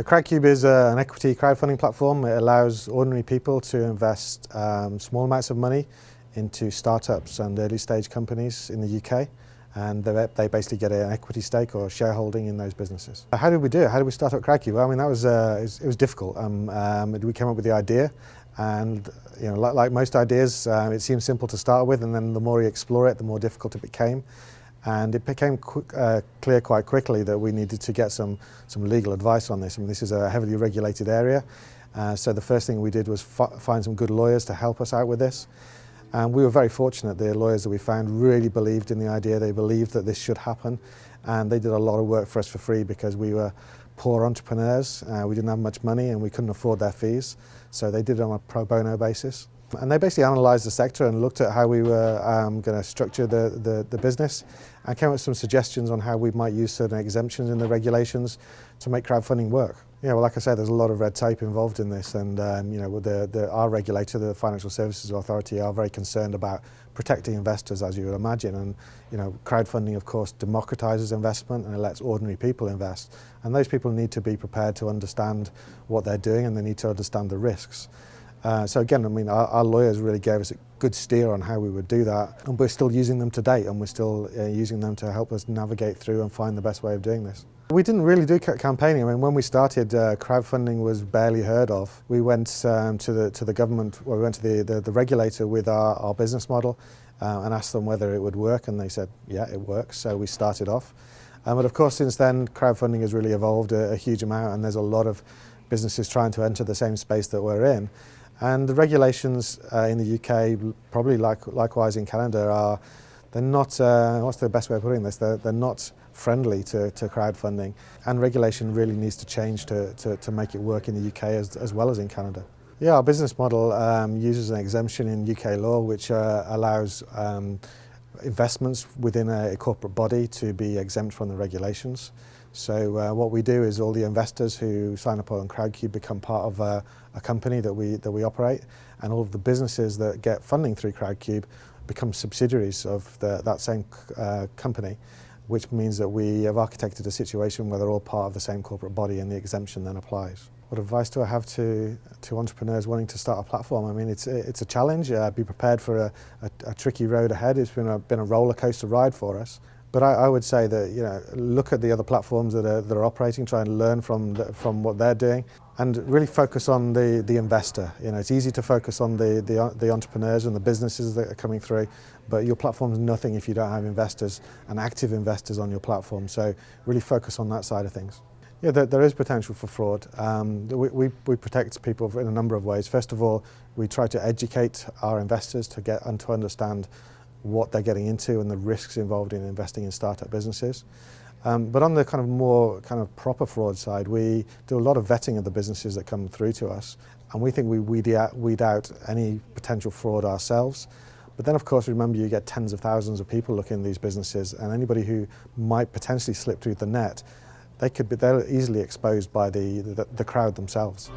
So Crowdcube is an equity crowdfunding platform. It allows ordinary people to invest small amounts of money into startups and early stage companies in the UK, and they basically get an equity stake or shareholding in those businesses. How did we do it? How did we start up Crowdcube? Well, I mean, that was it was difficult. We came up with the idea, and like most ideas, it seemed simple to start with, and then the more you explore it, the more difficult it became. And it became clear quite quickly that we needed to get some legal advice on this. I mean, this is a heavily regulated area, so the first thing we did was find some good lawyers to help us out with this. And we were very fortunate. The lawyers that we found really believed in the idea. They believed that this should happen, and they did a lot of work for us for free because we were poor entrepreneurs. We didn't have much money and we couldn't afford their fees, so they did it on a pro bono basis. And they basically analysed the sector and looked at how we were going to structure the business, and came up with some suggestions on how we might use certain exemptions in the regulations to make crowdfunding work. Yeah, well, like I said, there's a lot of red tape involved in this, and our regulator, the Financial Services Authority, are very concerned about protecting investors, as you would imagine. And crowdfunding, of course, democratises investment and it lets ordinary people invest. And those people need to be prepared to understand what they're doing, and they need to understand the risks. So again, I mean, our lawyers really gave us a good steer on how we would do that, and we're still using them to date, and we're still using them to help us navigate through and find the best way of doing this. We didn't really do campaigning. I mean, when we started, crowdfunding was barely heard of. We went to the government, well, we went to the regulator with our business model and asked them whether it would work, and they said, yeah, it works, so we started off. But of course, since then, crowdfunding has really evolved a huge amount, and there's a lot of businesses trying to enter the same space that we're in. And the regulations in the UK, probably likewise in Canada, they're not, what's the best way of putting this, they're not friendly to crowdfunding. And regulation really needs to change to make it work in the UK as well as in Canada. Yeah, our business model uses an exemption in UK law which allows investments within a corporate body to be exempt from the regulations. So what we do is all the investors who sign up on Crowdcube become part of a company that we operate, and all of the businesses that get funding through Crowdcube become subsidiaries of that same company, which means that we have architected a situation where they're all part of the same corporate body, and the exemption then applies. What advice do I have to entrepreneurs wanting to start a platform? I mean, it's a challenge. Be prepared for a tricky road ahead. It's been a roller coaster ride for us. But I would say that look at the other platforms that are operating, try and learn from what they're doing, and really focus on the investor. It's easy to focus on the entrepreneurs and the businesses that are coming through, but your platform's nothing if you don't have investors and active investors on your platform. So really focus on that side of things. Yeah, there is potential for fraud. We protect people in a number of ways. First of all, we try to educate our investors to get and to understand what they're getting into and the risks involved in investing in startup businesses. But on the more proper fraud side, we do a lot of vetting of the businesses that come through to us, and we think we weed out any potential fraud ourselves. But then, of course, remember, you get tens of thousands of people looking at these businesses, and anybody who might potentially slip through the net, they're easily exposed by the crowd themselves.